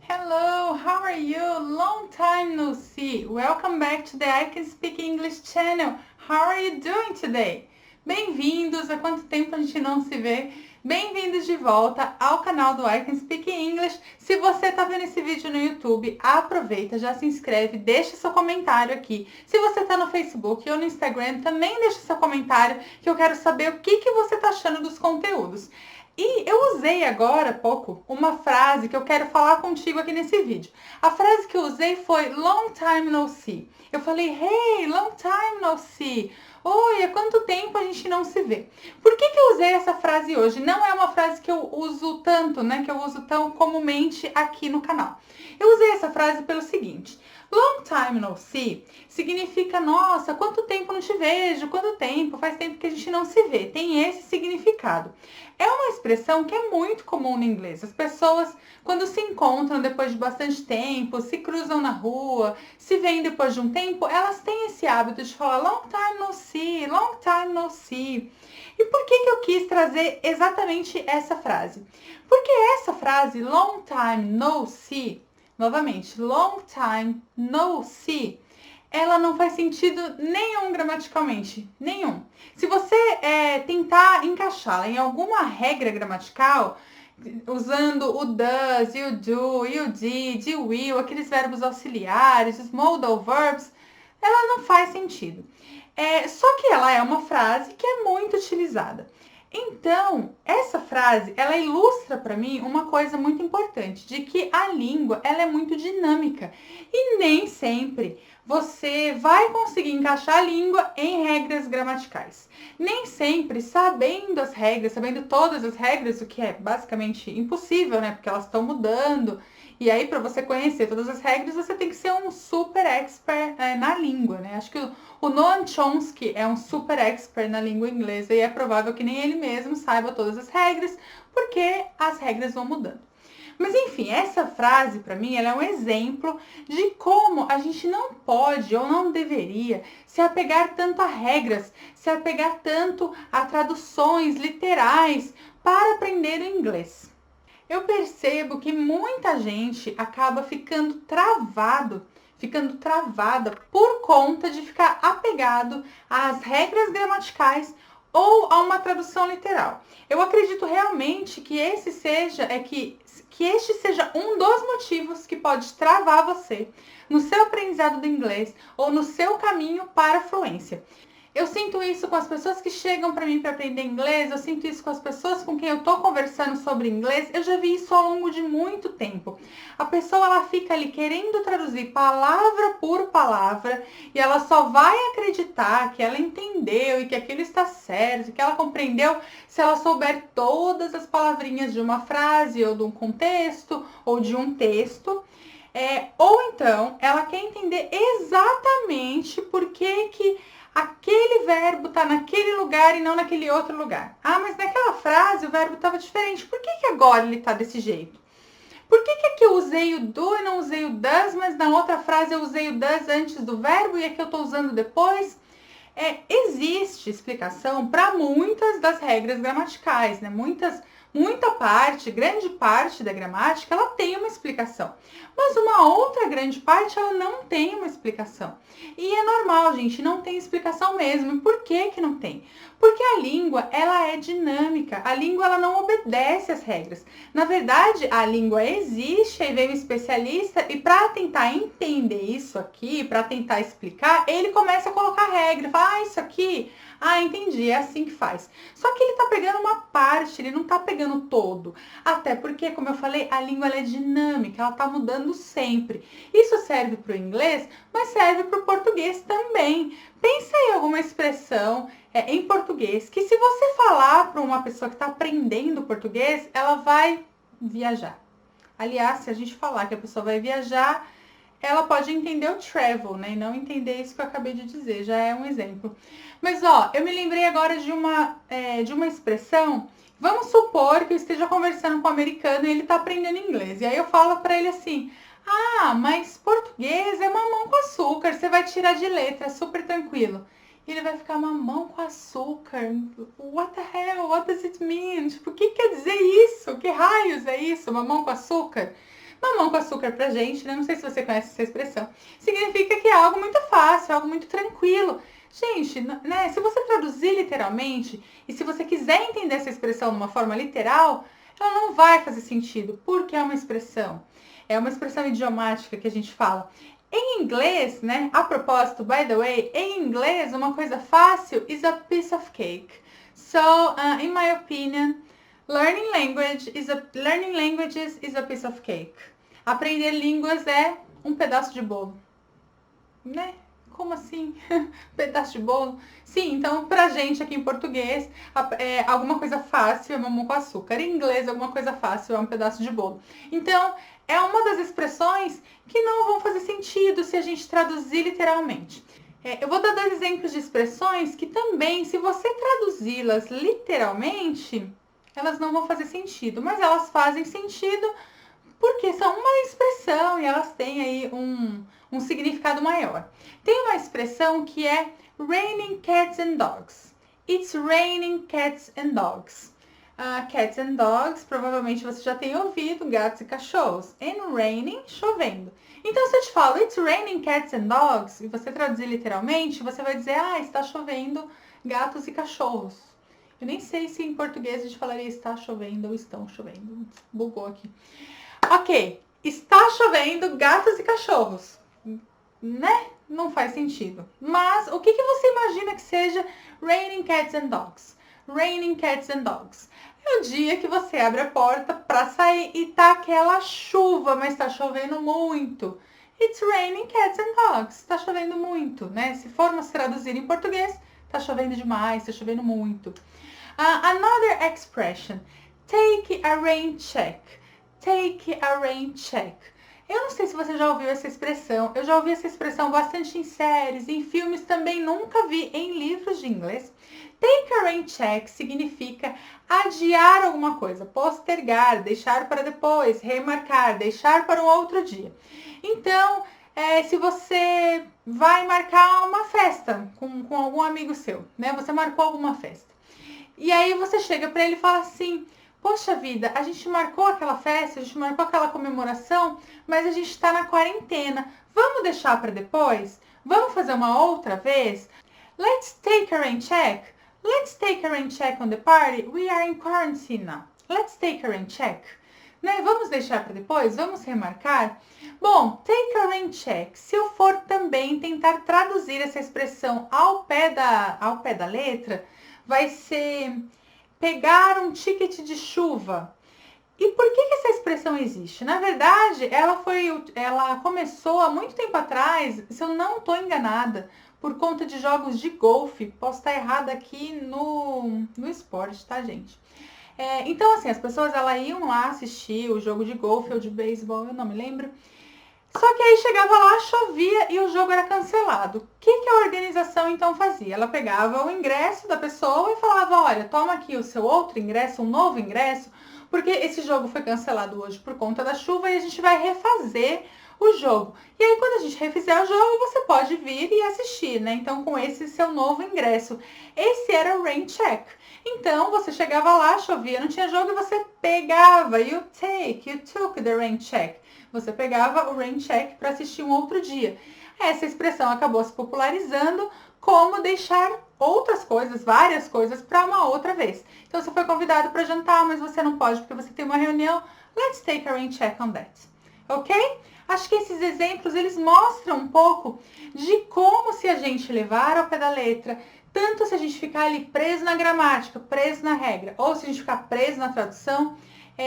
Hello, how are you? Long time no see. Welcome back to the I Can Speak English channel. How are you doing today? Bem-vindos, há quanto tempo a gente não se vê? Bem-vindos de volta ao canal do I Can Speak English. Se você está vendo esse vídeo no YouTube, aproveita, já se inscreve, deixa seu comentário aqui. Se você está no Facebook ou no Instagram, também deixa seu comentário, que eu quero saber o que você está achando dos conteúdos. E eu usei agora há pouco uma frase que eu quero falar contigo aqui nesse vídeo. A frase que eu usei foi long time no see. Eu falei, hey, long time no see. Oi, há quanto tempo a gente não se vê? Por que eu usei essa frase hoje? Não é uma frase que eu uso tanto, né? Que eu uso tão comumente aqui no canal. Eu usei essa frase pelo seguinte. Long time no see significa, nossa, quanto tempo não te vejo, quanto tempo, faz tempo que a gente não se vê. Tem esse significado. É uma expressão que é muito comum no inglês. As pessoas, quando se encontram depois de bastante tempo, se cruzam na rua, se veem depois de um tempo, elas têm esse hábito de falar long time no see, long time no see. E por que eu quis trazer exatamente essa frase? Porque essa frase, long time no see, novamente, long time no see, ela não faz sentido nenhum gramaticalmente, nenhum. Se você tentar encaixá-la em alguma regra gramatical, usando o does, you do, you did, you will, aqueles verbos auxiliares, os modal verbs, ela não faz sentido. Só que ela é uma frase que é muito utilizada. Então, essa frase, ela ilustra para mim uma coisa muito importante, de que a língua, ela é muito dinâmica e nem sempre você vai conseguir encaixar a língua em regras gramaticais. Nem sempre, sabendo as regras, sabendo todas as regras, o que é basicamente impossível, né? Porque elas estão mudando. E aí, para você conhecer todas as regras, você tem que ser um super expert na língua, né? Acho que o Noam Chomsky é um super expert na língua inglesa e é provável que nem ele mesmo saiba todas as regras, porque as regras vão mudando. Mas enfim, essa frase para mim ela é um exemplo de como a gente não pode ou não deveria se apegar tanto a regras, se apegar tanto a traduções literais para aprender o inglês. Eu percebo que muita gente acaba ficando travada por conta de ficar apegado às regras gramaticais ou a uma tradução literal. Eu acredito realmente que este seja um dos motivos que pode travar você no seu aprendizado do inglês ou no seu caminho para a fluência. Eu sinto isso com as pessoas que chegam para mim para aprender inglês, eu sinto isso com as pessoas com quem eu tô conversando sobre inglês, eu já vi isso ao longo de muito tempo. A pessoa ela fica ali querendo traduzir palavra por palavra e ela só vai acreditar que ela entendeu e que aquilo está certo, que ela compreendeu se ela souber todas as palavrinhas de uma frase ou de um contexto ou de um texto. Ou então ela quer entender exatamente por que aquele verbo está naquele lugar e não naquele outro lugar. Ah, mas naquela frase o verbo estava diferente. Por que agora ele está desse jeito? Por que aqui eu usei o do e não usei o does, mas na outra frase eu usei o does antes do verbo e aqui eu estou usando depois? Existe explicação para muitas das regras gramaticais, né? Grande parte da gramática, ela tem uma explicação. Mas uma outra grande parte, ela não tem uma explicação. E é normal, gente, não tem explicação mesmo. E por que não tem? Porque a língua, ela é dinâmica. A língua, ela não obedece às regras. Na verdade, a língua existe, aí vem um especialista e para tentar entender isso aqui, para tentar explicar, ele começa a colocar regra. Fala, isso aqui... entendi, é assim que faz. Só que ele tá pegando uma parte, ele não tá pegando todo. Até porque, como eu falei, a língua ela é dinâmica, ela tá mudando sempre. Isso serve para o inglês, mas serve para o português também. Pensa em alguma expressão em português que se você falar para uma pessoa que está aprendendo português, ela vai viajar. Aliás, se a gente falar que a pessoa vai viajar, ela pode entender o travel, né? E não entender isso que eu acabei de dizer, já é um exemplo. Mas, eu me lembrei agora de uma expressão. Vamos supor que eu esteja conversando com um americano e ele está aprendendo inglês. E aí eu falo para ele assim, mas português é mamão com açúcar, você vai tirar de letra, é super tranquilo. E ele vai ficar mamão com açúcar. What the hell? What does it mean? Tipo, o que quer dizer isso? Que raios é isso? Mamão com açúcar? Mamão com açúcar pra gente, né? Não sei se você conhece essa expressão. Significa que é algo muito fácil, algo muito tranquilo. Gente, né? Se você traduzir literalmente, e se você quiser entender essa expressão de uma forma literal, ela não vai fazer sentido, porque é uma expressão. É uma expressão idiomática que a gente fala. Em inglês, né? A propósito, by the way, em inglês, uma coisa fácil is a piece of cake. So, in my opinion, learning languages is a piece of cake. Aprender línguas é um pedaço de bolo, né? Como assim? Pedaço de bolo? Sim, então pra gente aqui em português, alguma coisa fácil é mamão com açúcar. Em inglês, alguma coisa fácil é um pedaço de bolo. Então, é uma das expressões que não vão fazer sentido se a gente traduzir literalmente. Eu vou dar 2 exemplos de expressões que também, se você traduzi-las literalmente, elas não vão fazer sentido, mas elas fazem sentido porque são uma expressão e elas têm aí um significado maior. Tem uma expressão que é raining cats and dogs. It's raining cats and dogs. Cats and dogs, provavelmente você já tem ouvido, gatos e cachorros. And raining, chovendo. Então, se eu te falo it's raining cats and dogs, e você traduzir literalmente, você vai dizer, está chovendo gatos e cachorros. Eu nem sei se em português a gente falaria está chovendo ou estão chovendo. Bugou aqui. Ok, está chovendo gatos e cachorros, né? Não faz sentido. Mas o que você imagina que seja raining cats and dogs? Raining cats and dogs. É o dia que você abre a porta para sair e tá aquela chuva, mas tá chovendo muito. It's raining cats and dogs. Tá chovendo muito, né? Se formos traduzir em português, tá chovendo demais, tá chovendo muito. Another expression, take a rain check. Take a rain check. Eu não sei se você já ouviu essa expressão. Eu já ouvi essa expressão bastante em séries, em filmes também, nunca vi em livros de inglês. Take a rain check significa adiar alguma coisa, postergar, deixar para depois, remarcar, deixar para um outro dia. Então, se você vai marcar uma festa com algum amigo seu, né? Você marcou alguma festa. E aí você chega para ele e fala assim, poxa vida, a gente marcou aquela festa, a gente marcou aquela comemoração, mas a gente está na quarentena. Vamos deixar para depois? Vamos fazer uma outra vez? Let's take a rain check. Let's take a rain check on the party. We are in quarantine now. Let's take a rain check. Né? Vamos deixar para depois? Vamos remarcar? Bom, take a rain check. Se eu for também tentar traduzir essa expressão ao pé da letra, vai ser pegar um ticket de chuva. E por que essa expressão existe? Na verdade, ela começou há muito tempo atrás, se eu não estou enganada, por conta de jogos de golfe. Posso estar errada aqui no esporte, tá, gente? Então, assim, as pessoas iam lá assistir o jogo de golfe ou de beisebol, eu não me lembro. Só que aí chegava lá, chovia e o jogo era cancelado. O que a organização então fazia? Ela pegava o ingresso da pessoa e falava, olha, toma aqui o seu outro ingresso, um novo ingresso, porque esse jogo foi cancelado hoje por conta da chuva e a gente vai refazer o jogo. E aí quando a gente refizer o jogo, você pode vir e assistir, né? Então com esse seu novo ingresso. Esse era o rain check. Então você chegava lá, chovia, não tinha jogo e você pegava, you took the rain check. Você pegava o rain check para assistir um outro dia. Essa expressão acabou se popularizando como deixar outras coisas, várias coisas, para uma outra vez. Então, você foi convidado para jantar, mas você não pode porque você tem uma reunião. Let's take a rain check on that. Ok? Acho que esses exemplos, eles mostram um pouco de como se a gente levar ao pé da letra, tanto se a gente ficar ali preso na gramática, preso na regra, ou se a gente ficar preso na tradução,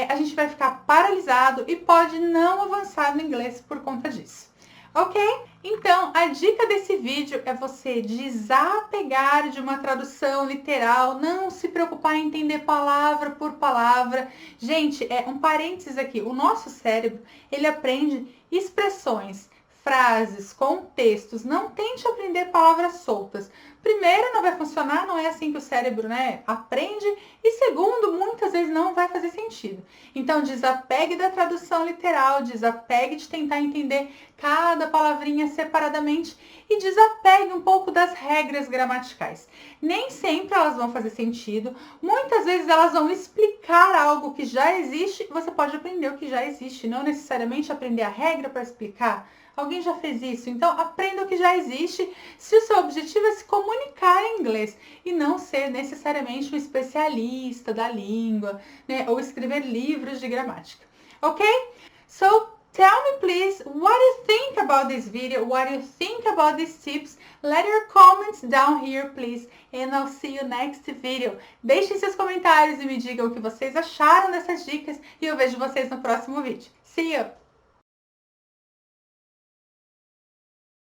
a gente vai ficar paralisado e pode não avançar no inglês por conta disso. Ok? Então, a dica desse vídeo é você desapegar de uma tradução literal, não se preocupar em entender palavra por palavra. Gente, um parênteses aqui, o nosso cérebro, ele aprende expressões, frases, contextos. Não tente aprender palavras soltas, Primeiro, não vai funcionar, não é assim que o cérebro, né, aprende. E segundo, muitas vezes não vai fazer sentido. Então, desapegue da tradução literal, desapegue de tentar entender cada palavrinha separadamente e desapegue um pouco das regras gramaticais. Nem sempre elas vão fazer sentido, muitas vezes elas vão explicar algo que já existe, você pode aprender o que já existe, não necessariamente aprender a regra para explicar. Alguém já fez isso? Então, aprenda o que já existe se o seu objetivo é se comunicar em inglês e não ser necessariamente um especialista da língua, né? Ou escrever livros de gramática. Ok? So, tell me please what you think about this video, what you think about these tips. Let your comments down here, please, and I'll see you next video. Deixem seus comentários e me digam o que vocês acharam dessas dicas e eu vejo vocês no próximo vídeo. See you!